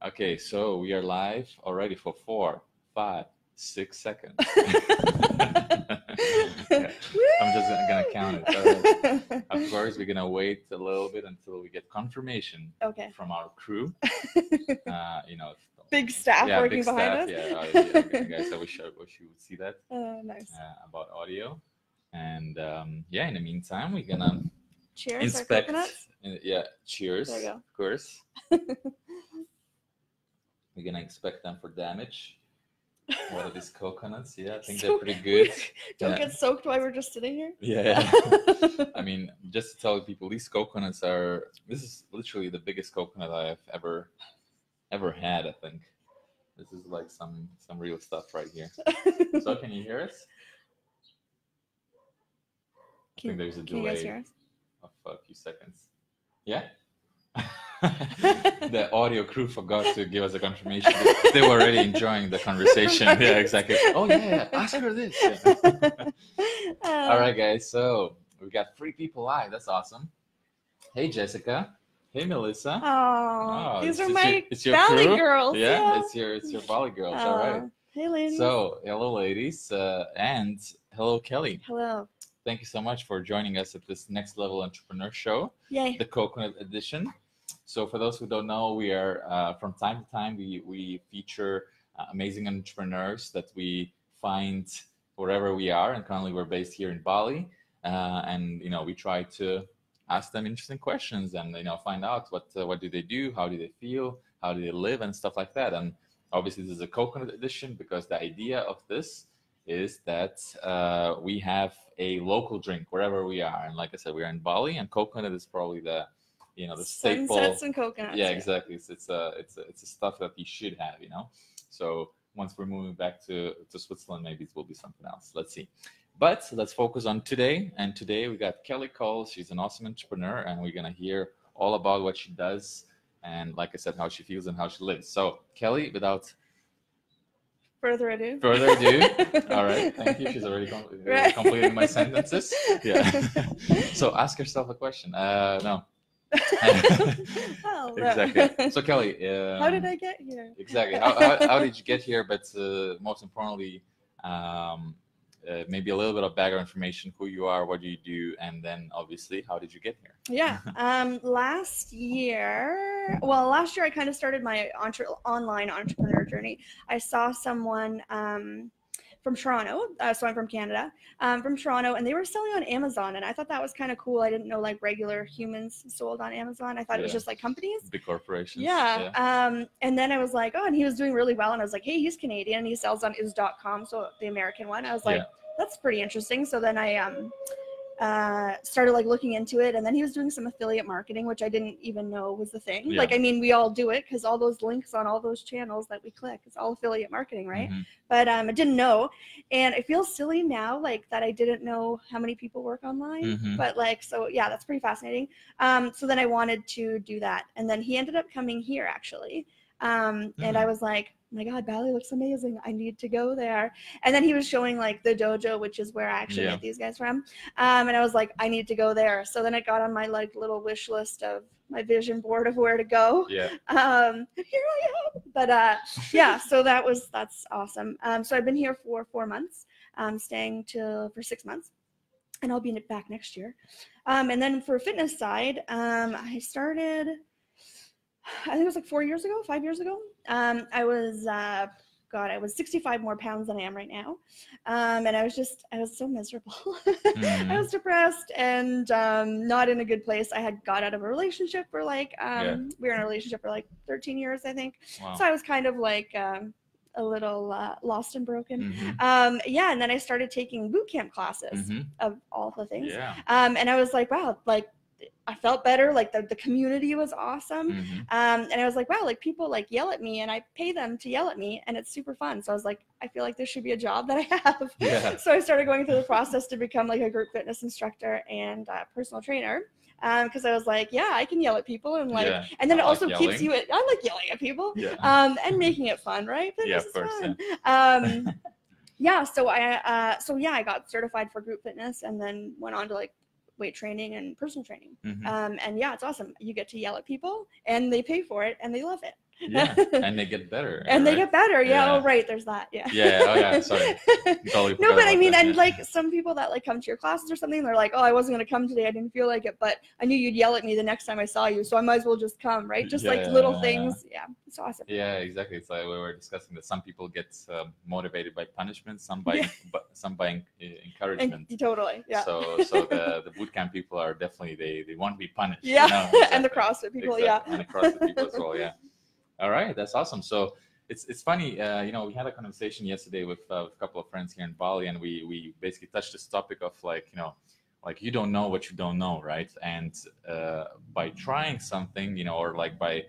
Okay, so we are live already for 4, 5, 6 seconds. Yeah, I'm just gonna count it. Of course, we're gonna wait a little bit until we get confirmation from our crew. Big staff working big behind staff, us. Yeah, guys, I wish you would see that. Nice. About audio, and in the meantime, we're gonna Cheers. inspect. Our coconuts. Cheers. There you go. Of course. We're gonna inspect them for damage. What are these coconuts? Yeah, I think they're pretty good. Don't get soaked while we're just sitting here. Yeah. I mean, just to tell people, these coconuts this is literally the biggest coconut I've ever had, I think. This is like some real stuff right here. So can you hear us? I think there's a delay you guys hear us? of a few seconds. Yeah? The audio crew forgot to give us a confirmation. They were already enjoying the conversation. Yeah, exactly. Oh, yeah. Ask her this. Yeah. All right, guys. So we got 3 people live. That's awesome. Hey, Jessica. Hey, Melissa. Oh, these are it's your Bali crew? girls. Yeah, it's your Bali girls. All right. Hey, ladies. So, hello, ladies. And hello, Kelly. Hello. Thank you so much for joining us at this Next Level Entrepreneur Show. Yay. The Coconut Edition. So for those who don't know, we are from time to time we feature amazing entrepreneurs that we find wherever we are, and currently we're based here in Bali, and we try to ask them interesting questions and find out what do they do, how do they feel, how do they live, and stuff like that. And obviously this is a Coconut Edition because the idea of this is that we have a local drink wherever we are, and like I said, we're in Bali, and coconut is probably the staple. Sunsets and coconuts. Yeah, exactly. It's a stuff that you should have, So once we're moving back to Switzerland, maybe it will be something else. Let's see. But let's focus on today. And today we got Kelly Cole. She's an awesome entrepreneur, and we're gonna hear all about what she does and, like I said, how she feels and how she lives. So Kelly, without further ado. All right, thank you. She's already completing my sentences. Yeah. So ask yourself a question. No. Exactly. So Kelly, how did I get here? Exactly. How did you get here? But most importantly, maybe a little bit of background information: who you are, what do you do, and then obviously, how did you get here? Yeah. Last year I kind of started my online entrepreneur journey. I saw someone from Toronto, so I'm from Canada, from Toronto, and they were selling on Amazon, and I thought that was kind of cool. I didn't know like regular humans sold on Amazon. I thought it was just like companies. Big corporations. Yeah. And then I was like, oh, and he was doing really well, and I was like, hey, he's Canadian, and he sells on is.com, so the American one. I was like, that's pretty interesting. So then I started like looking into it, and then he was doing some affiliate marketing, which I didn't even know was the thing. Like, I mean, we all do it because all those links on all those channels that we click, it's all affiliate marketing, right? Mm-hmm. But I didn't know, and it feels silly now, like that I didn't know how many people work online. Mm-hmm. But like, so yeah, that's pretty fascinating. So then I wanted to do that, and then he ended up coming here actually, and I was like, oh my God, Bali looks amazing. I need to go there. And then he was showing like the dojo, which is where I actually met these guys from. And I was like, I need to go there. So then it got on my like little wish list of my vision board of where to go. Yeah. And here I am. But yeah, so that's awesome. So I've been here for 4 months, staying for 6 months, and I'll be back next year. And then for fitness side, I started, I think it was like 5 years ago. I was 65 more pounds than I am right now. And I was so miserable. I was depressed and not in a good place. I had got out of a relationship for like, we were in a relationship for like 13 years, I think. Wow. So I was kind of like a little lost and broken. Mm-hmm. And then I started taking boot camp classes of all the things. Yeah. And I was like, wow, like, I felt better. Like the community was awesome. And I was like, wow, like people like yell at me and I pay them to yell at me and it's super fun. So I was like, I feel like there should be a job that I have. Yeah. So I started going through the process to become like a group fitness instructor and personal trainer. Cause I was like, yeah, I can yell at people and like, and then it also keeps you I like yelling at people, and making it fun, right? Fitness is fun. Yeah. So I got certified for group fitness and then went on to like weight training and personal training. And yeah, it's awesome. You get to yell at people and they pay for it and they love it. Yeah, and they get better. And they right? get better. Yeah. Yeah. Oh, right. There's that. Yeah. Yeah. Oh, yeah. Sorry. Totally No, forgot but I about mean, that, and yeah. like some people that like come to your classes or something, they're like, oh, I wasn't going to come today. I didn't feel like it, but I knew you'd yell at me the next time I saw you. So I might as well just come, right? Just like little things. Yeah. It's awesome. Yeah, exactly. It's like we were discussing that some people get motivated by punishment, some by encouragement. Totally. Yeah. So the bootcamp people are definitely they want to be punished. Yeah. You know? Exactly. And the CrossFit people. Exactly. Yeah. And the CrossFit people as well. Yeah. All right, that's awesome. So it's funny. We had a conversation yesterday with a couple of friends here in Bali, and we basically touched this topic of like you don't know what you don't know, right? And by trying something, or like by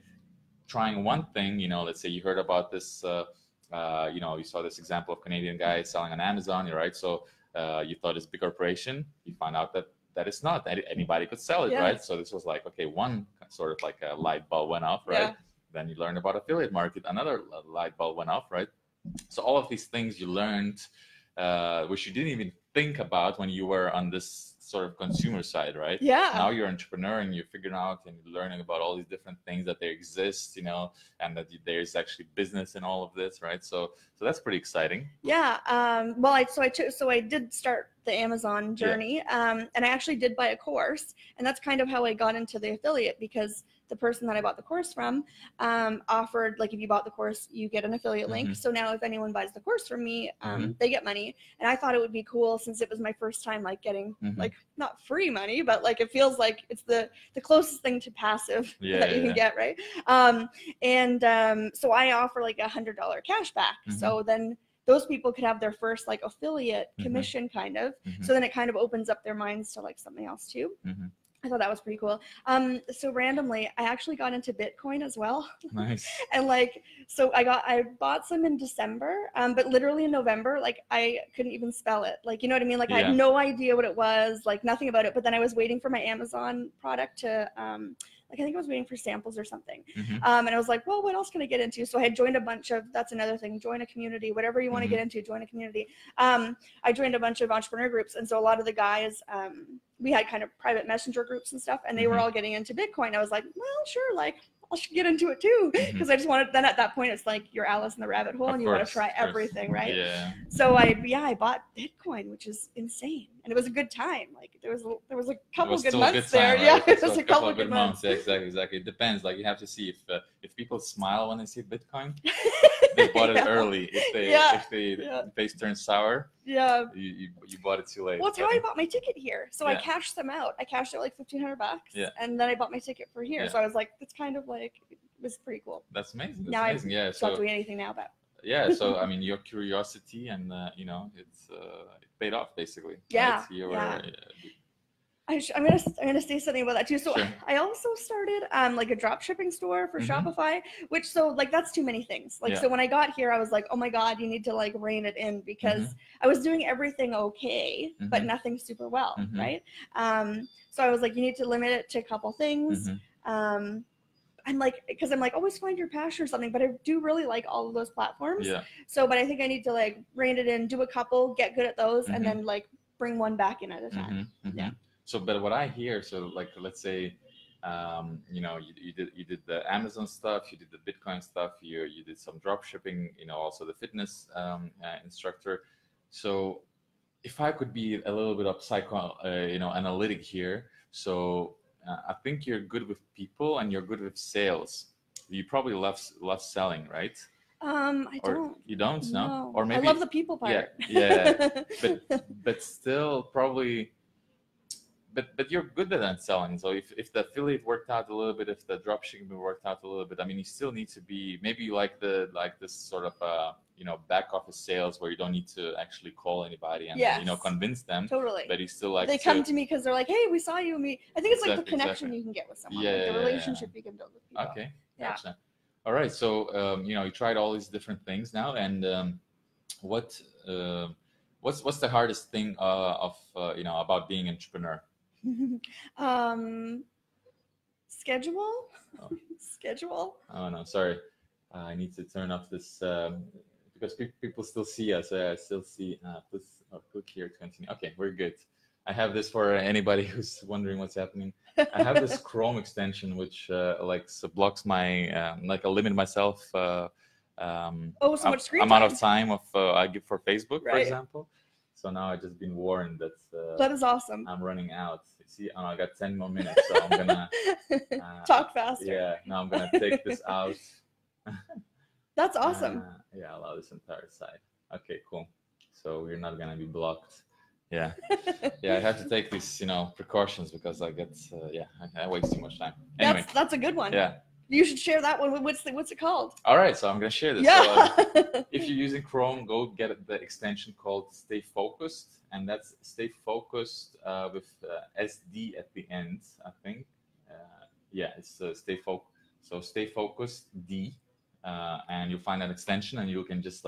trying one thing, let's say you heard about this, you saw this example of Canadian guy selling on Amazon, right? So you thought it's a big corporation, you found out that it's not, that anybody could sell it, right? So this was like, okay, one sort of like a light bulb went off, right? Yeah. Then you learned about affiliate market, another light bulb went off, right? So all of these things you learned, which you didn't even think about when you were on this sort of consumer side, right? Yeah. Now you're an entrepreneur and you're figuring out and you're learning about all these different things that they exist, and that there's actually business in all of this, right? So that's pretty exciting. Yeah. Well, I did start the Amazon journey, and I actually did buy a course, and that's kind of how I got into the affiliate, because the person that I bought the course from offered, like, if you bought the course, you get an affiliate link. So now if anyone buys the course from me, they get money. And I thought it would be cool, since it was my first time like getting like not free money, but like it feels like it's the closest thing to passive that you can get, right? So I offer like $100 cash back. So then those people could have their first like affiliate commission kind of. So then it kind of opens up their minds to like something else too. I thought that was pretty cool. So randomly, I actually got into Bitcoin as well. Nice. And so I bought some in December, but literally in November, like I couldn't even spell it. Like, you know what I mean? Like I had no idea what it was, like nothing about it. But then I was waiting for my Amazon product to, I think I was waiting for samples or something. And I was like, well, what else can I get into? So I had joined a bunch of, that's another thing, join a community, whatever you want to get into, join a community. I joined a bunch of entrepreneur groups. And so a lot of the guys, we had kind of private messenger groups and stuff, and they were all getting into Bitcoin. I was like, well, sure, like I should get into it too, because I just wanted. Then at that point, it's like you're Alice in the rabbit hole, and you want to try everything, right? Yeah. So I bought Bitcoin, which is insane, and it was a good time. Like there was a couple good months there. Yeah, it was a couple good months. Yeah, exactly. It depends. Like you have to see if people smile when they see Bitcoin. They bought it early. If the face turns sour, you bought it too late. Well, it's how I bought my ticket here. So I cashed them out. I cashed out like $1,500, and then I bought my ticket for here. So I was like, it's kind of like, it was pretty cool. That's amazing. Now I'm not doing anything now, but so I mean, your curiosity and it paid off basically. Yeah. Right? I'm gonna say something about that too. So I also started like a drop shipping store for Shopify, which that's too many things. So when I got here, I was like, oh my God, you need to like rein it in, because I was doing everything okay, but nothing super well, right? So I was like, you need to limit it to a couple things. I'm like, because I'm like, always find your passion or something, but I do really like all of those platforms. So, but I think I need to like rein it in, do a couple, get good at those, and then like bring one back in at a time. Yeah. So, but what I hear, so like, let's say, you did the Amazon stuff, you did the Bitcoin stuff, you did some drop shipping, also the fitness instructor. So, if I could be a little bit of analytic here, so I think you're good with people and you're good with sales. You probably love selling, right? I don't. You don't? No. Or maybe I love the people part. Yeah. but still probably. But you're good at selling. So if the affiliate worked out a little bit, if the dropshipping worked out a little bit, I mean, you still need to be maybe like this sort of back office sales where you don't need to actually call anybody and convince them. Totally. But you still like they come to me because they're like, hey, we saw you. I think it's like the connection you can get with someone, like the relationship you can build with people. Okay. Gotcha. All right. So you tried all these different things now, and what's the hardest thing about being an entrepreneur? Schedule. Schedule. Oh no, sorry. I need to turn off this because people still see us. I still see. Please click here to continue. Okay, we're good. I have this for anybody who's wondering what's happening. I have this Chrome extension which blocks my like I limit myself so much screen amount time. of time of I give for Facebook, for Right. example. So now I've just been warned that That is awesome. I'm running out. See, I got 10 more minutes, so I'm gonna talk faster. Yeah, now I'm gonna take this out. That's awesome. Yeah, allow this entire side. Okay, cool. So we're not gonna be blocked. Yeah, yeah. I have to take these, precautions because I get, I waste too much time. Anyway, that's a good one. Yeah. You should share that one. What's it called? All right, so I'm gonna share this. Yeah. So, if you're using Chrome, go get the extension called Stay Focused, and that's Stay Focused with SD at the end, I think. Yeah, it's Stay Focused. So Stay Focused D, and you'll find an extension, and you can just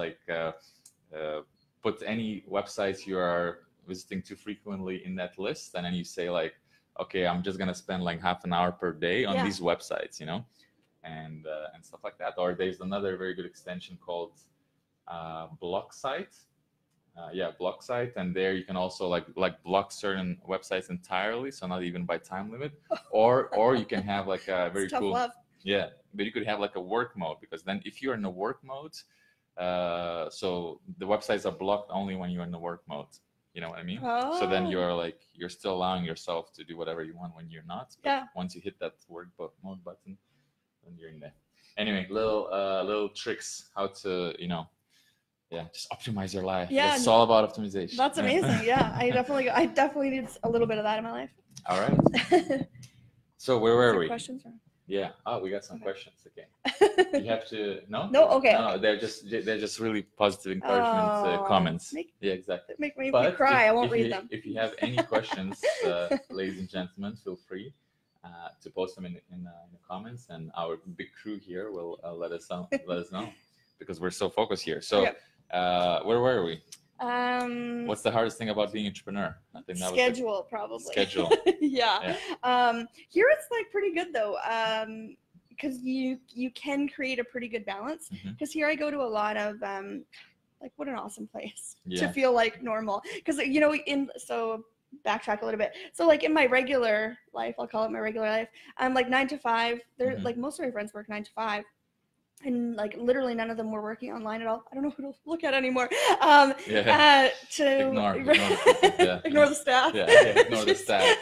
put any websites you are visiting too frequently in that list, and then you say okay, I'm just gonna spend half an hour per day on these websites, and stuff like that. Or there's another very good extension called Block Site. Block Site, and there you can also block certain websites entirely, so not even by time limit. Or you can have a very cool love. Yeah, but you could have a work mode, because then if you're in a work mode, so the websites are blocked only when you're in the work mode. You know what I mean? Oh. So then you're still allowing yourself to do whatever you want when you're not. But once you hit that work mode button, then you're in there. Anyway, little tricks how to just optimize your life. Yeah, it's all about optimization. That's amazing. Yeah, I definitely need a little bit of that in my life. All right. So where were we? Questions? Yeah. Oh, we got some questions. Okay. You have to no. No. Okay. No, okay. They're just really positive encouragement comments. Yeah, exactly. Make me cry. I won't read them. If you have any questions, ladies and gentlemen, feel free to post them in the comments, and our big crew here will let us know because we're so focused here. So, where were we? What's the hardest thing about being an entrepreneur? I think that schedule, probably. Schedule. Yeah. Here it's pretty good though, because you can create a pretty good balance. Because here I go to a lot of what an awesome place to feel normal. Because so backtrack a little bit. So in my regular life, I'll call it my regular life. I'm 9 to 5. They're most of my friends work 9 to 5. And literally none of them were working online at all. I don't know who to look at anymore. To ignore the staff. Ignore the staff.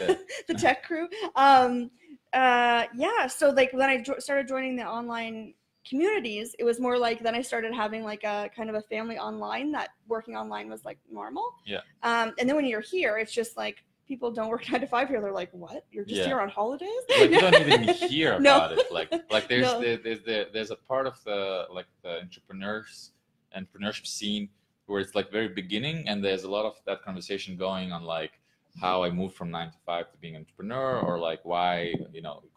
The tech crew. So when I started joining the online communities, it was more then I started having a kind of a family online, that working online was normal. And then when you're here, it's just people don't work 9 to 5 here. They're like, what? You're just here on holidays? You don't even hear about it. There's a part of the entrepreneurship scene where it's very beginning, and there's a lot of that conversation going on how I moved from 9 to 5 to being an entrepreneur, or why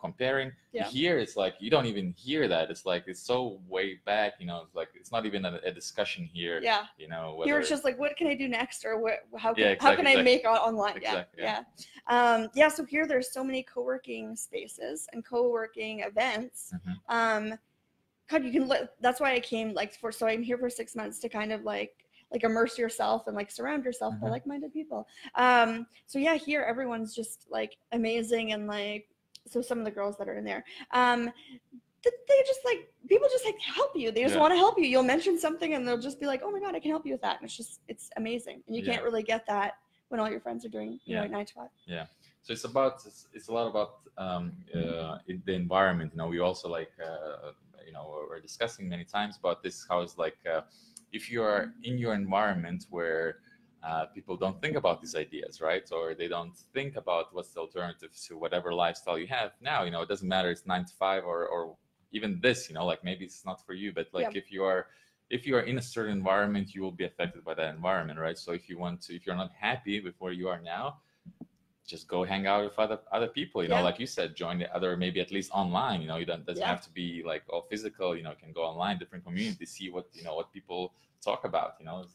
comparing. Here it's you don't even hear that. It's it's so way back. It's it's not even a discussion here. Whether... Here it's just what can I do next, or how can I make online? So here there's so many co-working spaces and co-working events. God, you can. That's why I came so I'm here for 6 months to kind of immerse yourself and surround yourself by like-minded people. So here everyone's just amazing, and so some of the girls that are in there, they just people just help you. They just want to help you. You'll mention something and they'll just be like, oh my God, I can help you with that. And it's amazing. And you can't really get that when all your friends are doing 9 to 5. Yeah. So it's a lot about the environment. We also we're discussing many times about this, how it's if you are in your environment where people don't think about these ideas, right? Or they don't think about what's the alternative to whatever lifestyle you have now. It doesn't matter, it's 9 to 5 or even this, maybe it's not for you, but if you are in a certain environment, you will be affected by that environment, right? So if you're not happy with where you are now, just go hang out with other people, like you said, join the other, maybe at least online, it doesn't have to be all physical, you can go online, different communities, see what people talk about, it's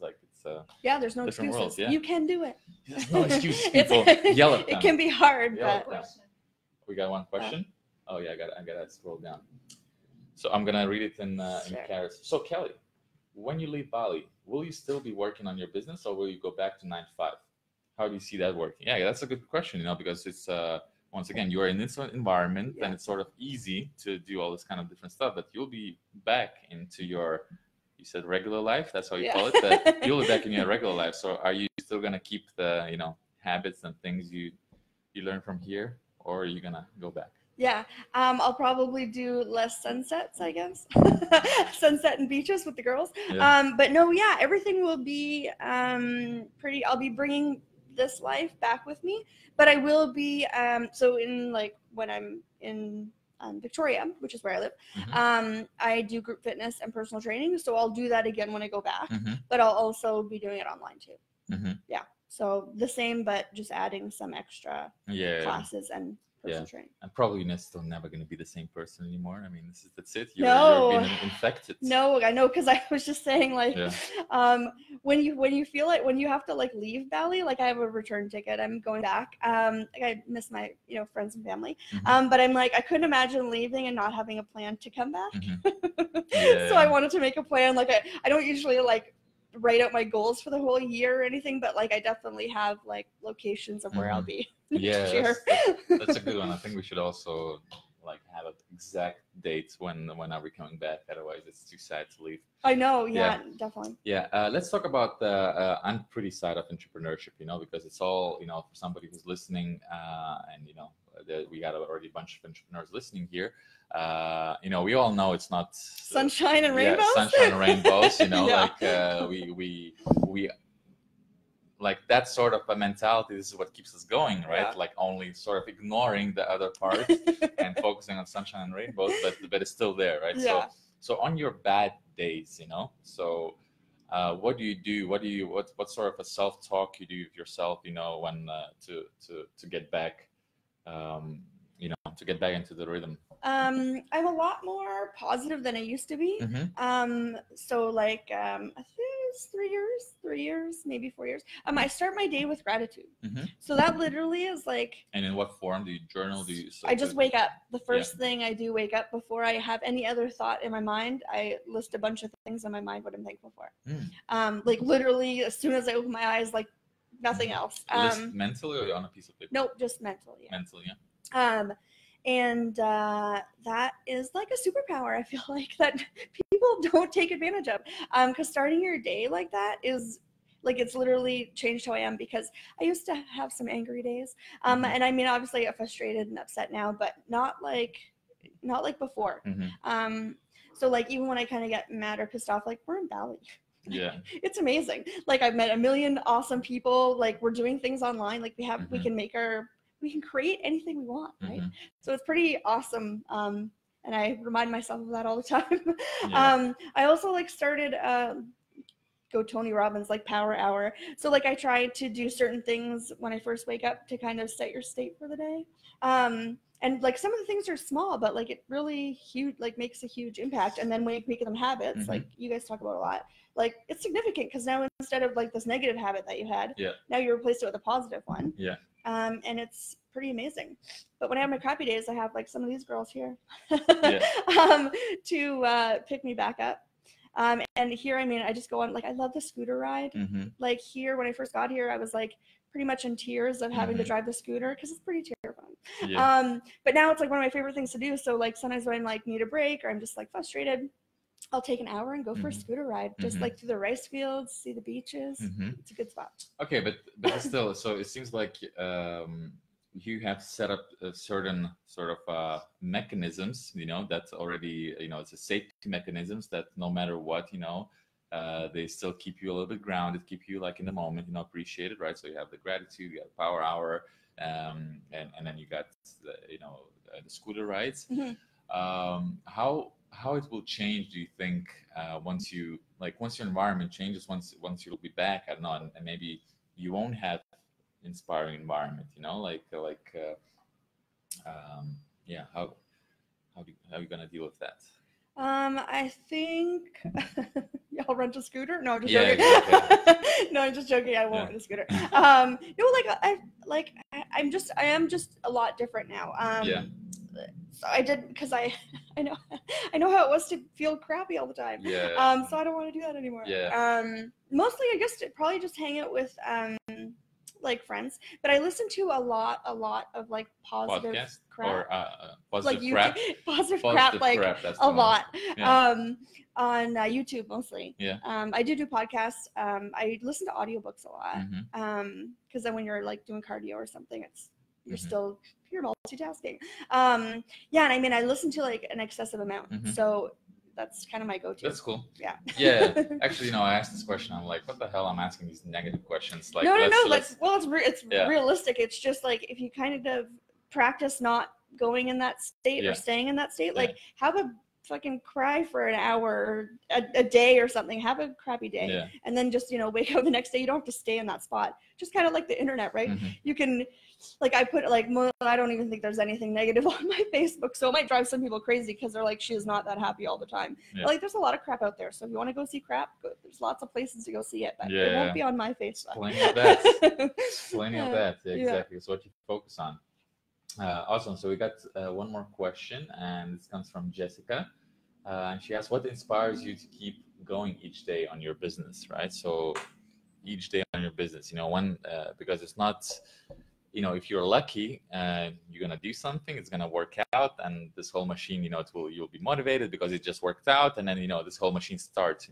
there's no excuses. World, you can do it. There's no excuses. People yell at them. It can be hard, but we got one question. I gotta scroll down. So I'm gonna read it in Karis. So Kelly, when you leave Bali, will you still be working on your business, or will you go back to 9 to 5? how do you see that working? Yeah, that's a good question, you know, because it's once again, you're in this environment, and it's sort of easy to do all this kind of different stuff, but you'll be back into your, you said regular life, that's how you call it, that you'll be back in your regular life. So are you still going to keep the, you know, habits and things you learn from here, or are you going to go back? Yeah, I'll probably do less sunsets, I guess. Sunset and beaches with the girls. But no, yeah, everything will be pretty, I'll be bringing this life back with me, but I will be, so in like when I'm in Victoria, which is where I live, I do group fitness and personal training. So I'll do that again when I go back, but I'll also be doing it online too. Yeah. So the same, but just adding some extra classes and training. And probably you're still never going to be the same person anymore. I mean, that's it. You're being infected. No, I know, because I was just saying, like, when you feel like, when you have to like leave Bali, like I have a return ticket, I'm going back. Like I miss my, you know, friends and family. But I'm like, I couldn't imagine leaving and not having a plan to come back. So I wanted to make a plan. Like I don't usually like write out my goals for the whole year or anything, but like I definitely have like locations of where I'll be. That's a good one. I think we should also like have an exact date when are we coming back, otherwise it's too sad to leave. I know. Definitely. Let's talk about the unpretty side of entrepreneurship, you know, because it's all, you know, for somebody who's listening, and you know, we got already a bunch of entrepreneurs listening here. You know, we all know it's not sunshine and rainbows. Sunshine and rainbows, you know, like we like that sort of a mentality. This is what keeps us going, right? Like only sort of ignoring the other part and focusing on sunshine and rainbows, but it's still there, right? So on your bad days, you know, so what do you do? What sort of a self-talk you do with yourself, you know, when to get back, you know, to get back into the rhythm? I'm a lot more positive than I used to be. So like, I think it's 3 years, maybe 4 years. I start my day with gratitude. So that literally is like. And in what form do you journal? I just wake up. The first thing I do, wake up before I have any other thought in my mind. I list a bunch of things in my mind what I'm thankful for. Like literally, as soon as I open my eyes, like nothing else. List mentally or on a piece of paper? Nope, just mentally. Mentally, and that is like a superpower, I feel like, that people don't take advantage of, because starting your day like that is like, it's literally changed how I am, because I used to have some angry days, and I mean, obviously I get frustrated and upset now, but not like before. So like, even when I kind of get mad or pissed off, like, we're in Bali. It's amazing. Like, I've met a million awesome people. Like, we're doing things online. Like, we can create anything we want, right? So it's pretty awesome. And I remind myself of that all the time. I also like started go Tony Robbins, like Power Hour. So like I try to do certain things when I first wake up to kind of set your state for the day. And like some of the things are small, but like it really huge, like makes a huge impact. And then when you make them habits, like you guys talk about a lot, like it's significant, because now instead of like this negative habit that you had, now you replaced it with a positive one. And it's pretty amazing. But when I have my crappy days, I have like some of these girls here to pick me back up. And here, I mean, I just go on, like, I love the scooter ride. Like here, when I first got here, I was like pretty much in tears of having to drive the scooter, because it's pretty terrifying. But now it's like one of my favorite things to do. So like sometimes when I'm like need a break or I'm just like frustrated, I'll take an hour and go for a scooter ride, just like through the rice fields, see the beaches. It's a good spot. Okay, but still, so it seems like you have set up a certain sort of mechanisms, you know, that's already, you know, it's a safety mechanisms that no matter what, you know, they still keep you a little bit grounded, keep you like in the moment, you know, appreciate it, right? So you have the gratitude, you have the Power Hour, and then you got the, you know, the scooter rides. How it will change, do you think, once your environment changes, once you'll be back, I don't know, and maybe you won't have inspiring environment, you know, how are you gonna deal with that? I think y'all rent a scooter. No, I'm just joking. No, I'm just joking. I won't rent a scooter. No, I am just a lot different now. So I did, because I know how it was to feel crappy all the time. So I don't want to do that anymore. Mostly, I guess, probably just hang out with like friends, but I listen to a lot of like positive Podcast crap. or Like positive crap? positive crap, like that's a the one. lot. Yeah. On YouTube mostly. Yeah. I do podcasts. I listen to audiobooks a lot. Mm-hmm. Because then when you're like doing cardio or something, you're Mm-hmm. still multitasking. Yeah, and I mean I listen to like an excessive amount. Mm-hmm. So that's kind of my go-to. That's cool. Yeah. Yeah. Actually, I asked this question. I'm like, what the hell? I'm asking these negative questions. Like, no. It's yeah. realistic. It's just like if you kind of practice not going in that state or staying in that state, like have a fucking cry for an hour or a day or something. Have a crappy day, and then just wake up the next day. You don't have to stay in that spot. Just kind of like the internet, right? Mm-hmm. You can. Like I put like I don't even think there's anything negative on my Facebook, so it might drive some people crazy because they're like she's not that happy all the time. But, like there's a lot of crap out there, so if you want to go see crap, there's lots of places to go see it, but it won't be on my Facebook. Plenty of that. Plenty of that. Yeah, exactly. It's what you focus on. Awesome. So we got one more question, and this comes from Jessica, and she asks, "What inspires you to keep going each day on your business?" Right. So each day on your business, because it's not. If you're lucky, you're gonna do something. It's gonna work out, and this whole machine, you'll be motivated because it just worked out, and then this whole machine starts.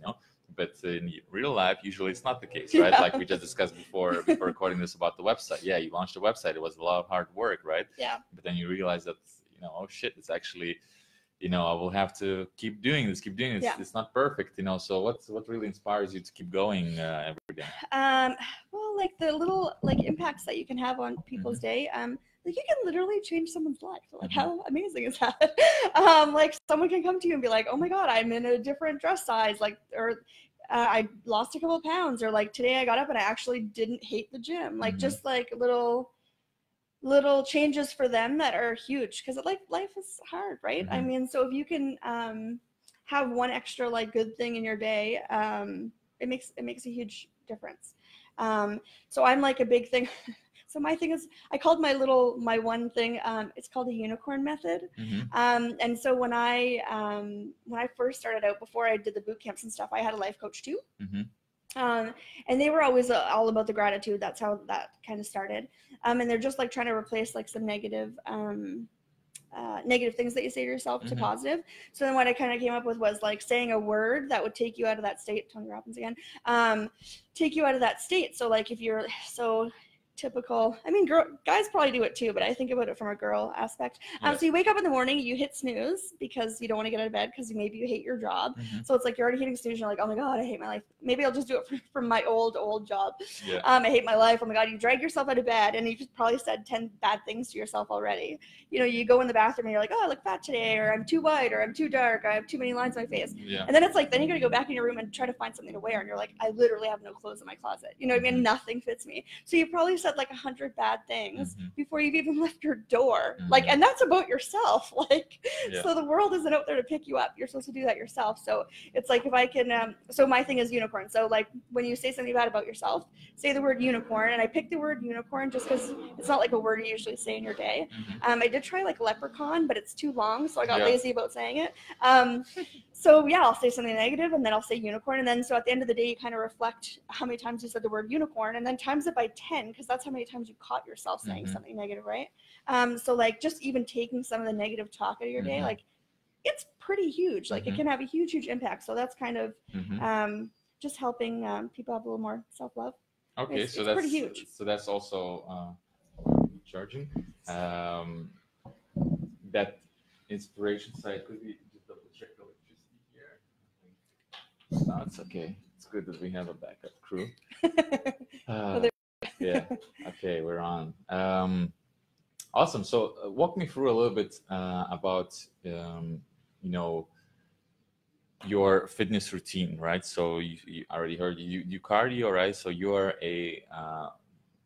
But in real life, usually it's not the case, right? Like we just discussed before recording this about the website. Yeah, you launched a website. It was a lot of hard work, right? Yeah. But then you realize that oh shit, it's actually. I will have to keep doing this. Yeah. It's not perfect, So what really inspires you to keep going every day? Well, like the little impacts that you can have on people's day. Like you can literally change someone's life. Like how amazing is that? Like someone can come to you and be like, "Oh my God, I'm in a different dress size," or I lost a couple of pounds, or like today I got up and I actually didn't hate the gym. Like just like little changes for them that are huge because life is hard, right? I mean, so if you can have one extra good thing in your day, it makes a huge difference. So I'm like a big thing. So my thing is, I called my one thing, it's called the unicorn method. And so when I first started out, before I did the boot camps and stuff, I had a life coach too. And they were always all about the gratitude. That's how that kind of started. And they're just like trying to replace like some negative things that you say to yourself to positive. So then what I kind of came up with was like saying a word that would take you out of that state. Tony Robbins again. Take you out of that state. So like if you're typical, I mean, guys probably do it too, but I think about it from a girl aspect. So you wake up in the morning, you hit snooze because you don't want to get out of bed because maybe you hate your job. So it's like you're already hitting snooze. You're like, oh my God, I hate my life. Maybe I'll just do it from my old job. I hate my life. Oh my God, you drag yourself out of bed and you just probably said 10 bad things to yourself already. You go in the bathroom and you're like, oh, I look fat today, or I'm too white, or I'm too dark, I have too many lines on my face. And then it's like, then you got to go back in your room and try to find something to wear. And you're like, I literally have no clothes in my closet. You know what I mean? Nothing fits me. So you probably said like 100 bad things before you've even left your door. And that's about yourself. So the world isn't out there to pick you up. You're supposed to do that yourself. So it's like, if I can, so my thing is unicorn. So like when you say something bad about yourself, say the word unicorn. And I picked the word unicorn just because it's not like a word you usually say in your day. I did try like leprechaun, but it's too long. So I got lazy about saying it. So yeah, I'll say something negative and then I'll say unicorn. And then so at the end of the day, you kind of reflect how many times you said the word unicorn and then times it by 10, because that's how many times you caught yourself saying something negative, right? So like just even taking some of the negative talk out of your day, like it's pretty huge. Like it can have a huge impact. So that's kind of just helping people have a little more self-love. Okay, it's pretty huge. So that's also charging. That inspiration side, could we just double check the electricity here? No, it's okay. It's good that we have a backup crew. Yeah. Okay, we're on. Awesome. So walk me through a little bit about your fitness routine, right? So you already heard you do cardio, right? So you are a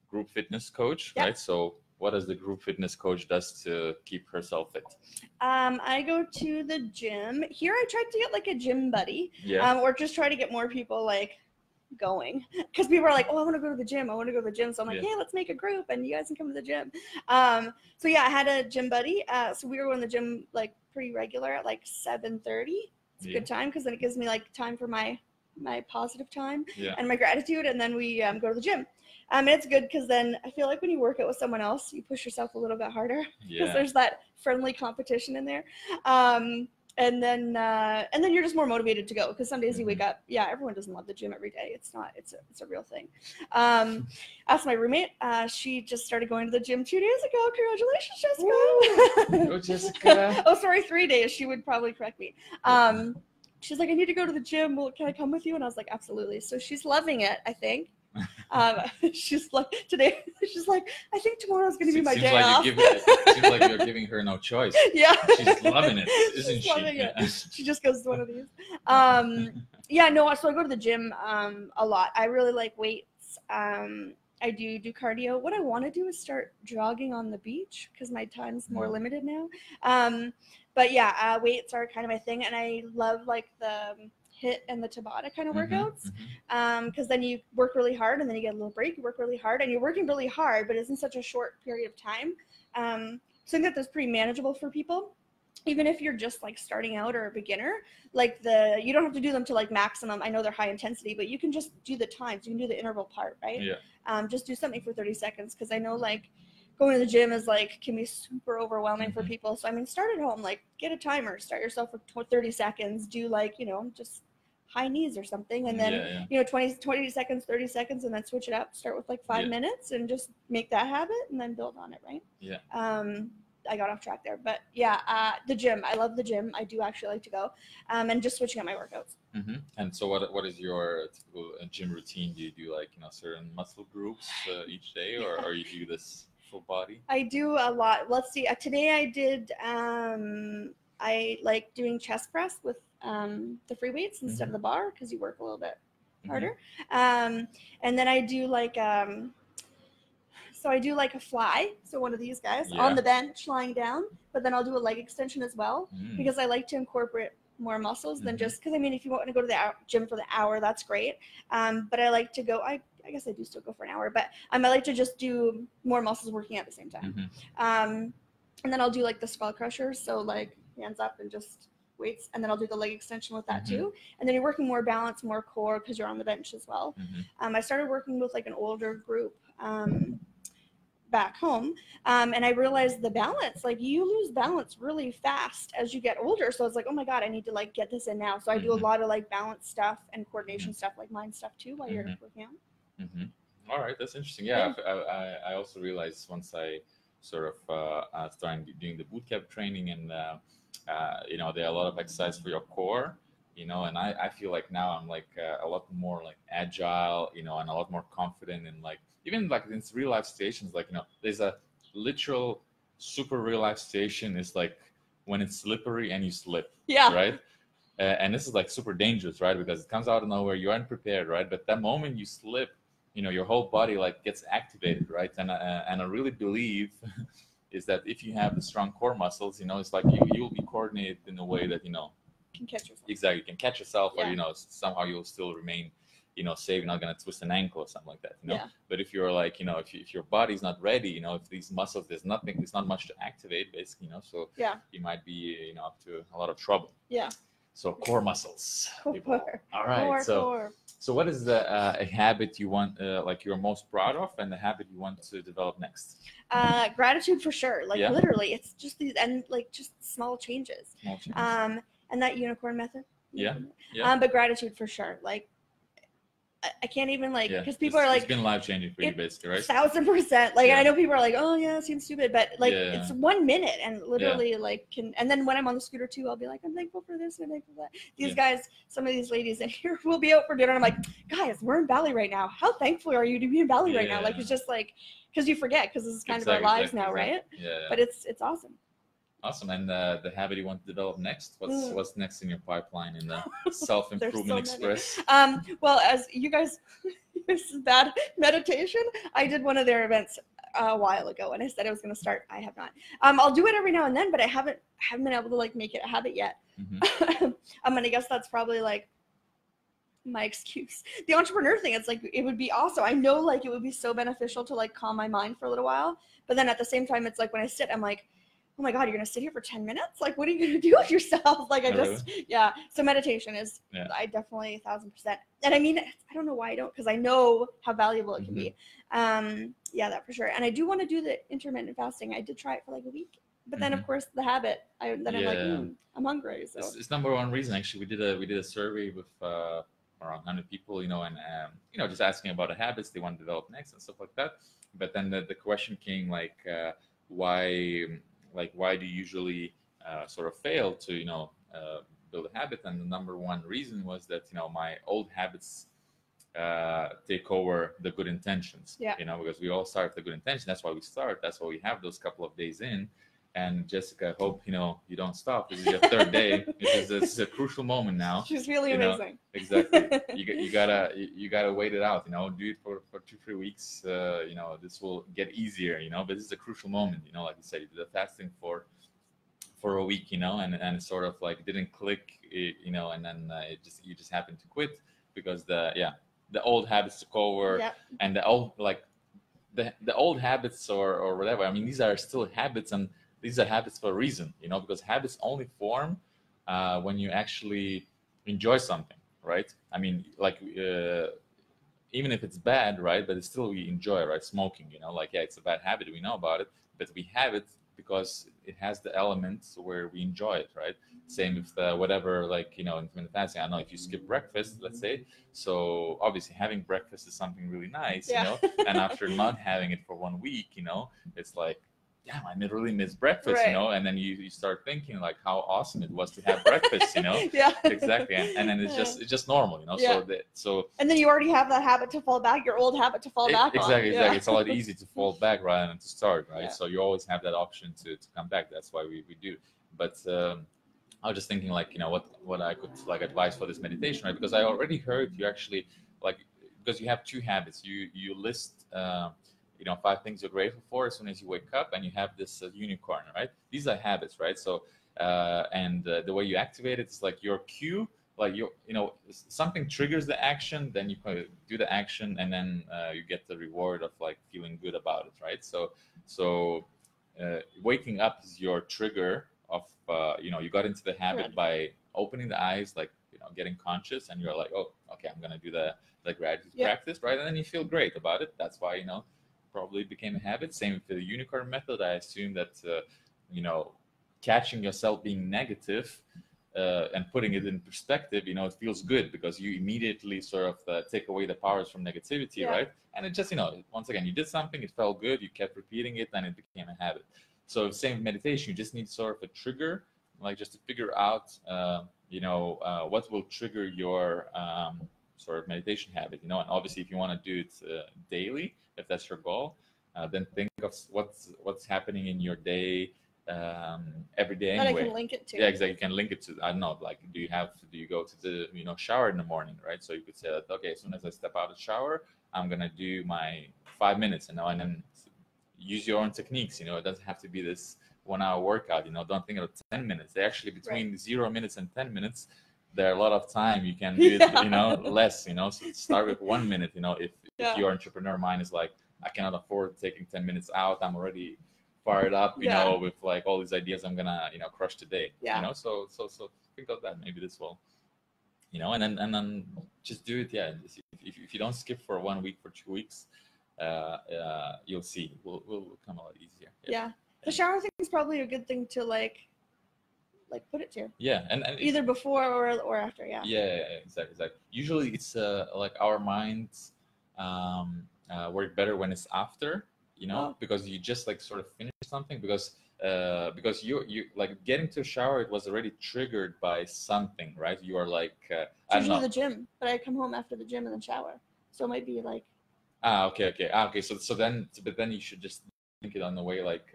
group fitness coach, right? So what does the group fitness coach does to keep herself fit? I go to the gym. Here I tried to get like a gym buddy, or just try to get more people like going, because people are like, oh, I want to go to the gym. So I'm like, hey, let's make a group and you guys can come to the gym. So yeah, I had a gym buddy. So we were going to the gym like pretty regular at like 7:30. It's a good time because then it gives me like time for my my positive time Yeah. and my gratitude, and then we go to the gym. And it's good because then I feel like when you work out with someone else, you push yourself a little bit harder because there's that friendly competition in there. And then you're just more motivated to go because some days you wake up. Yeah, everyone doesn't love the gym every day. It's not. It's a real thing. Asked my roommate. She just started going to the gym 2 days ago. Congratulations, Jessica. Go, Jessica. Oh, sorry, 3 days. She would probably correct me. She's like, I need to go to the gym. Well, can I come with you? And I was like, absolutely. So she's loving it, I think. She's like, today, she's like, I think tomorrow's going to be my day off. Seems like you're giving her no choice. Yeah. She's loving it, isn't she? Loving it. She just goes to one of these. Yeah, no, so I go to the gym a lot. I really like weights. I do cardio. What I want to do is start jogging on the beach because my time's more limited now. But yeah, weights are kind of my thing, and I love like the HIIT and the Tabata kind of workouts because then you work really hard and then you get a little break. You work really hard and you're working really hard, but it's in such a short period of time. So I think that's pretty manageable for people. Even if you're just like starting out or a beginner, like you don't have to do them to like maximum. I know they're high intensity, but you can just do the times. You can do the interval part, right? Yeah. Just do something for 30 seconds because I know like going to the gym is like can be super overwhelming for people. So I mean, start at home. Like get a timer. Start yourself with 30 seconds. Do like just high knees or something, and then 20 seconds, 30 seconds, and then switch it up. Start with like 5 minutes and just make that habit, and then build on it, right? Yeah. I got off track there, but yeah, the gym. I love the gym. I do actually like to go, and just switching up my workouts. And so, what is your typical gym routine? Do you do like certain muscle groups each day, or you do this full body? I do a lot. Let's see. Today I did. I like doing chest press with the free weights instead of the bar because you work a little bit harder. And then I do like so I do like a fly, so one of these guys on the bench lying down, but then I'll do a leg extension as well because I like to incorporate more muscles than just because I mean if you want to go to the gym for the hour, that's great. But I like to go. I guess I do still go for an hour, but I like to just do more muscles working at the same time. And then I'll do like the skull crushers, so like hands up and just weights, and then I'll do the leg extension with that too. And then you're working more balance, more core because you're on the bench as well. I started working with like an older group back home, and I realized the balance, like you lose balance really fast as you get older. So I was like, oh my god, I need to like get this in now. So I do a lot of like balance stuff and coordination stuff, like mind stuff too, while you're working out. All right, that's interesting. Yeah, I also realized once I sort of started doing the boot camp training, and there are a lot of exercise for your core, and I feel like now I'm like a lot more like agile, and a lot more confident, and like even like in real life situations, like there's a literal super real life situation is like when it's slippery and you slip, right? And this is like super dangerous, right? Because it comes out of nowhere, you aren't prepared, right? But that moment you slip, your whole body like gets activated, right? And I really believe is that if you have the strong core muscles, it's like you'll be coordinated in a way that can catch yourself. Exactly, you can catch yourself, or somehow you'll still remain safe. You're not gonna twist an ankle or something like that. But if you're like if your body's not ready, if these muscles there's not much to activate basically, so you might be up to a lot of trouble. So core muscles. Core. All right. Core. So what is the a habit you want, like you're most proud of, and the habit you want to develop next? Gratitude for sure. Like literally, it's just these and like just small changes. And that unicorn method. But gratitude for sure. Like I can't even like because people are like it's been life changing for you basically, right? 1000%. Like I know people are like, oh yeah, it seems stupid, but like it's 1 minute and literally like and then when I'm on the scooter too, I'll be like, I'm thankful for this and I'm thankful for that. These guys, some of these ladies in here will be out for dinner and I'm like, guys, we're in Bali right now. How thankful are you to be in Bali right now? Like it's just like because you forget because this is kind of our lives now, right? But it's awesome. Awesome. And the habit you want to develop next? What's next in your pipeline in the self-improvement express? Well, as you guys, this is bad meditation. I did one of their events a while ago, and I said I was going to start. I have not. I'll do it every now and then, but I haven't been able to like make it a habit yet. I guess that's probably like my excuse. The entrepreneur thing, it's like it would be awesome. I know like it would be so beneficial to like calm my mind for a little while, but then at the same time, it's like when I sit, I'm like, oh my God, you're going to sit here for 10 minutes? Like, what are you going to do with yourself? Like, I just, yeah. So meditation is, I definitely 1,000%. And I mean, I don't know why I don't, because I know how valuable it can be. Yeah, that for sure. And I do want to do the intermittent fasting. I did try it for like a week. But then, of course, the habit. I'm like, I'm hungry. So it's number one reason. Actually, we did a survey with around 100 people, you know, and you know, just asking about the habits they want to develop next and stuff like that. But then the question came like, why do you usually sort of fail to, you know, build a habit? And the number one reason was that, you know, my old habits take over the good intentions. You know, because we all start with the good intention. That's why we start. That's why we have those couple of days in. And Jessica, I hope, you know, you don't stop. This is your third day. This is a crucial moment now. She's really amazing. Exactly. You gotta wait it out. You know, do it for 2-3 weeks. You know, this will get easier. You know, but this is a crucial moment. You know, like you said, you did the fasting for a week. You know, and it sort of like didn't click. You know, and then you just happened to quit because the old habits took over, and the old habits or whatever. I mean, these are still habits, and these are habits for a reason, you know, because habits only form when you actually enjoy something, right? I mean, like even if it's bad, right? But it's still we enjoy, right? Smoking, you know, like it's a bad habit, we know about it, but we have it because it has the elements where we enjoy it, right? Same with whatever, like, you know, in fasting. I don't know if you skip breakfast, let's say. So obviously having breakfast is something really nice, you know. And after not having it for 1 week, you know, it's like, damn, I really miss breakfast, you know, and then you start thinking like how awesome it was to have breakfast, you know. Exactly, and then it's just normal, you know. So and then you already have that habit to fall back, your old habit to fall back on. Exactly. It's a lot easier to fall back rather than to start, right? So you always have that option to come back. That's why we do. But I was just thinking, like, you know, what I could like advise for this meditation, right? Because I already heard you actually like, because you have 2 habits. You list you know, 5 things you're grateful for as soon as you wake up, and you have this unicorn, right? These are habits, right? So and the way you activate it is like your cue, like you know, something triggers the action, then you do the action, and then you get the reward of like feeling good about it, right? So waking up is your trigger of you know, you got into the habit by opening the eyes, like, you know, getting conscious, and you're like, oh, okay, I'm gonna do the gratitude practice, right? And then you feel great about it. That's why, you know, probably became a habit. Same with the unicorn method. I assume that you know, catching yourself being negative and putting it in perspective, you know, it feels good because you immediately sort of take away the powers from negativity, right? And it just, you know, once again, you did something, it felt good, you kept repeating it, and it became a habit. So same with meditation, you just need sort of a trigger, like just to figure out you know, what will trigger your sort of meditation habit, you know. And obviously if you want to do it daily, if that's your goal, then think of what's happening in your day every day anyway. And I can link it to. Yeah, exactly. You can link it to, I don't know, like, do you go to the, you know, shower in the morning, right? So you could say that, okay, as soon as I step out of the shower, I'm gonna do my 5 minutes, you know, and then use your own techniques, you know. It doesn't have to be this 1 hour workout, you know. Don't think of 10 minutes. They actually, between 0 minutes and 10 minutes, there are a lot of time you can do it, you know, less, you know. So start with 1 minute, you know. If your entrepreneur mind is like, I cannot afford taking 10 minutes out, I'm already fired up, you know, with like all these ideas I'm gonna, you know, crush today, you know. So think of that. Maybe this will, you know, and then just do it. If you don't skip for 1 week, for 2 weeks, you'll see will come a lot easier. The shower thing is probably a good thing to like put it to. And either before or after. Exactly. Usually it's like our minds work better when it's after, you know, because you just like sort of finish something, because you like getting to a shower, it was already triggered by something, right? You are like I don't know, the gym, but I come home after the gym and then shower, so it might be like okay. So then you should just think it on the way, like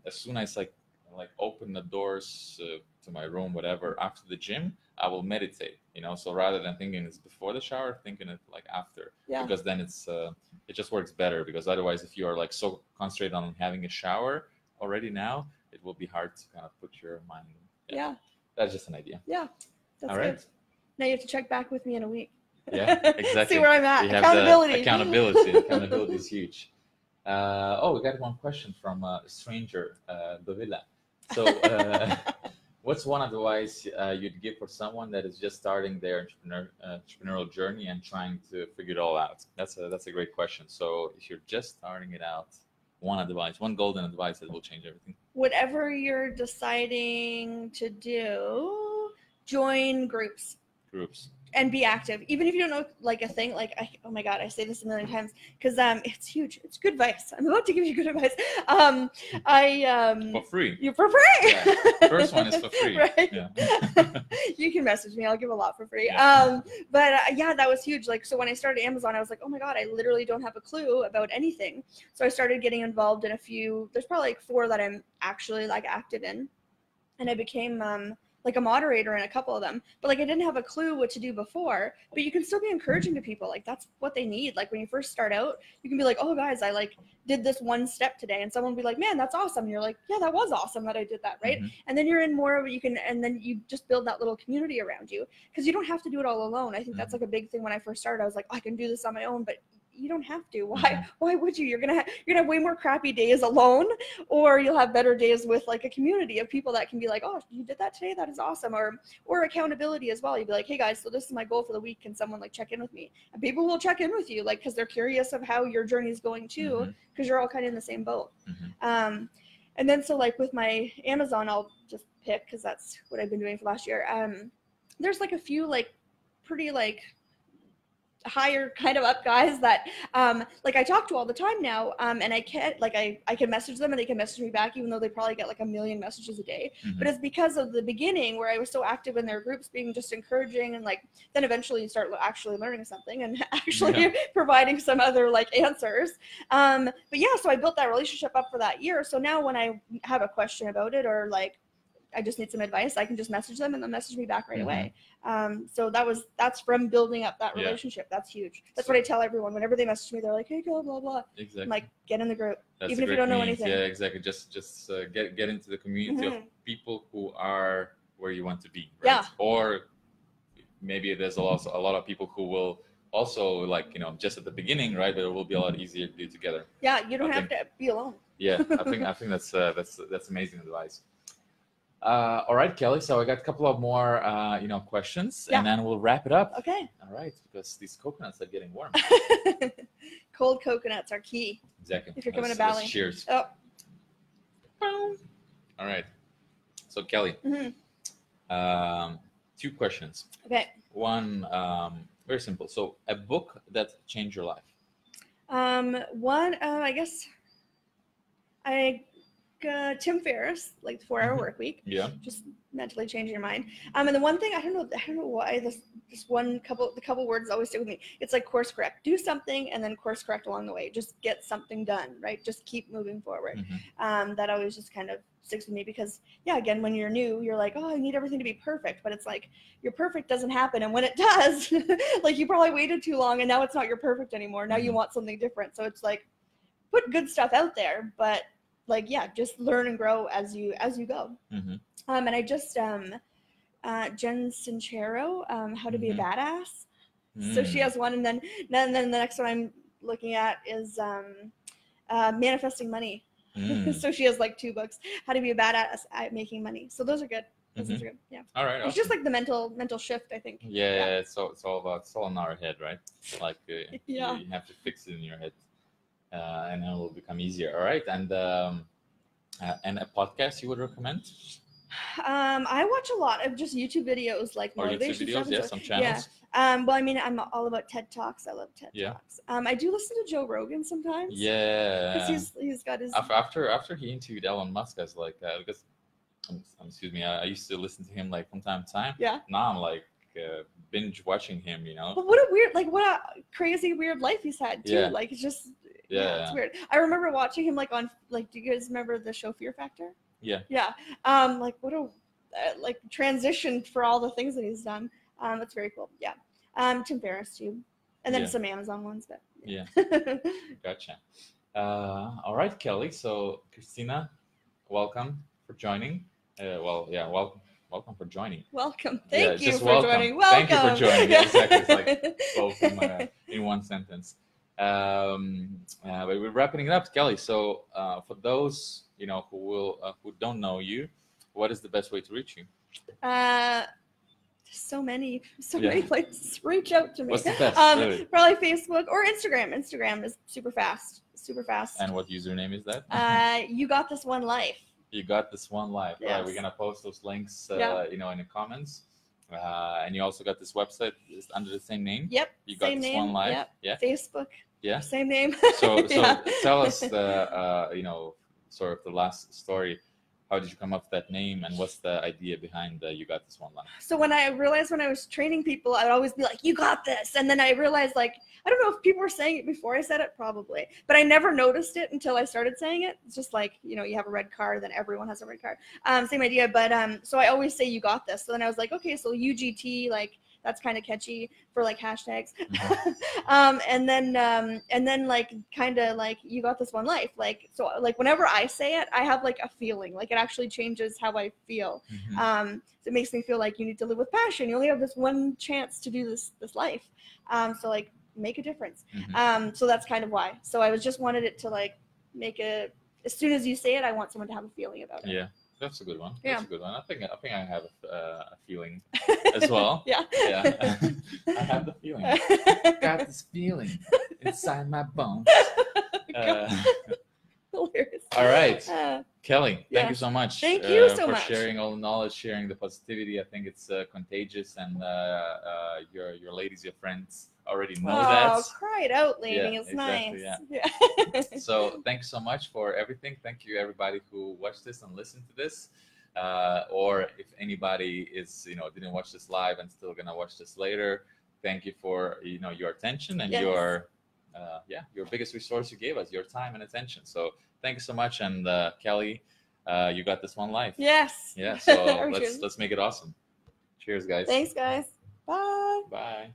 as soon as like open the doors to my room, whatever, after the gym, I will meditate, you know. So rather than thinking it's before the shower, thinking it like after, because then it's it just works better. Because otherwise, if you are like so concentrated on having a shower already now, it will be hard to kind of put your mind in. That's just an idea. That's all good. Right. Now you have to check back with me in a week. Exactly. See where I'm at. Accountability. Accountability is huge. We got one question from a stranger, Dovila. So, what's one advice you'd give for someone that is just starting their entrepreneurial journey and trying to figure it all out? That's a great question. So, if you're just starting it out, one advice, one golden advice that will change everything. Whatever you're deciding to do, join groups. And be active, even if you don't know like a thing. Like oh my god, I say this a million times because it's huge. It's good advice. I'm about to give you good advice. For free. You for free. Yeah. First one is for free. Right. Yeah. You can message me. I'll give a lot for free. Yeah. Yeah, that was huge. Like so, when I started Amazon, I was like, oh my god, I literally don't have a clue about anything. So I started getting involved in a few. There's probably like 4 that I'm actually like active in, and I became like a moderator in a couple of them, but like I didn't have a clue what to do before, but you can still be encouraging to people. Like that's what they need. Like when you first start out, you can be like, oh guys, I like did this one step today. And someone will be like, man, that's awesome. And you're like, yeah, that was awesome that I did that. Right. Mm-hmm. And then you're in more of it. And then you just build that little community around you because you don't have to do it all alone. I think that's like a big thing. When I first started, I was like, oh, I can do this on my own, but you don't have to. Why would you? You're gonna have way more crappy days alone, or you'll have better days with like a community of people that can be like, oh, you did that today, that is awesome. Or accountability as well. You'd be like, hey guys, so this is my goal for the week. Can someone like check in with me? And people will check in with you, like because they're curious of how your journey is going too, because you're all kind of in the same boat. And then so like with my Amazon, I'll just pick because that's what I've been doing for last year. There's like a few like pretty like higher kind of up guys that like I talk to all the time now, and I can message them and they can message me back, even though they probably get like a million messages a day. But it's because of the beginning where I was so active in their groups, being just encouraging, and like then eventually you start actually learning something and actually providing some other like answers. But yeah, so I built that relationship up for that year. So now when I have a question about it, or like I just need some advice, I can just message them and they'll message me back right away. So that's from building up that relationship. That's huge. That's what I tell everyone whenever they message me. They're like, hey, go, blah, blah. Exactly. I'm like, get in the group, that's even if you don't know anything. Yeah, exactly. Just get into the community of people who are where you want to be. Right? Yeah. Or maybe there's a lot of people who will also like, just at the beginning, right? But it will be a lot easier to do together. Yeah, you don't have to be alone. Yeah, I think that's amazing advice. All right, Kelly. So I got a couple of more, questions, and then we'll wrap it up. Okay. All right, because these coconuts are getting warm. Cold coconuts are key. Exactly. If you're coming to Bali. Cheers. Oh. All right. So Kelly, 2 questions. Okay. One, very simple. So a book that changed your life. One, I guess Tim Ferriss, like the 4-Hour Work Week. Yeah. Just mentally changing your mind. And the one thing I don't know why the couple words always stick with me. It's like course correct. Do something and then course correct along the way. Just get something done, right? Just keep moving forward. That always just kind of sticks with me because again, when you're new, you're like, oh, I need everything to be perfect, but it's like your perfect doesn't happen, and when it does, like you probably waited too long, and now it's not your perfect anymore. Now you want something different. So it's like put good stuff out there, but like just learn and grow as you go. And I just Jen Sincero, How to Be a Badass. So she has one, and then the next one I'm looking at is Manifesting Money. So she has like 2 books, How to Be a Badass at Making Money. So those are good. Those are good. Yeah. All right. It's awesome. Just like the mental shift, I think. Yeah. It's all in our head, right? Like you have to fix it in your head. And it will become easier. All right, and a podcast you would recommend? I watch a lot of just YouTube videos, like motivation YouTube videos, some channels. Yeah. Well, I mean, I'm all about TED Talks. I love TED Talks. I do listen to Joe Rogan sometimes. Yeah. Because he's got his. After he interviewed Elon Musk, I was like, because, excuse me, I used to listen to him like from time to time. Yeah. Now I'm like binge watching him. But what a crazy weird life he's had too. Yeah. Like it's just. Yeah, it's weird. I remember watching him like on do you guys remember the show Fear Factor? Yeah. Yeah. Like what a transition for all the things that he's done. It's very cool. Yeah. Tim Ferriss too, and then some Amazon ones, but yeah. Gotcha. All right, Kelly. So Christina, welcome for joining. Welcome for joining. Welcome. Thank you for joining. Welcome. Thank you for joining. Yeah, exactly. It's like both in one sentence. But we're wrapping it up, Kelly. So for those who don't know you, what is the best way to reach you? So many Yeah. places. Reach out to me. What's the best? Really? Probably Facebook or Instagram. Instagram is super fast. And what username is that? You got this one life. You got this one life. Yes. Right, we're gonna post those links, Yeah. in the comments. And you also got this website is under the same name. Yep. You got same this name. one life. Yep. Yeah. Facebook. Yeah. Same name. So Yeah. tell us sort of the last story. How did you come up with that name, and what's the idea behind You Got This One Life? So when I realized when I was training people, I would always be like, you got this. And then I realized, like, I don't know if people were saying it before I said it, probably, but I never noticed it until I started saying it. It's just like, you have a red car, then everyone has a red car. Same idea. But so I always say you got this. So then I was like, okay, so UGT, like, that's kind of catchy for like hashtags. Mm-hmm. And then like kind of like you got this one life. Like, so like whenever I say it, I have like a feeling, like it actually changes how I feel. Mm-hmm. So it makes me feel like you need to live with passion. You only have this one chance to do this life. So like make a difference. Mm-hmm. So that's kind of why. So I just wanted it to like as soon as you say it, I want someone to have a feeling about it. Yeah. That's a good one. Yeah. That's a good one. I think I have a feeling as well. Yeah. Yeah. I have the feeling. Got this feeling inside my bones. Hilarious. All right, Kelly. yeah. Thank you so much. Thank you so for much. sharing all the knowledge, sharing the positivity. I think it's contagious, and your ladies, your friends already know that. Oh, cry it out, lady. Yeah, it's exactly, nice. yeah. Yeah. So thank you so much for everything. Thank you everybody who watched this and listened to this. Or if anybody is didn't watch this live and still gonna watch this later, thank you for your attention and Yes. your biggest resource you gave us, your time and attention. So thank you so much. And Kelly, you got this one life. Yes. Yeah. So Cheers. let's make it awesome. Cheers, guys. Thanks, guys. Bye. Bye.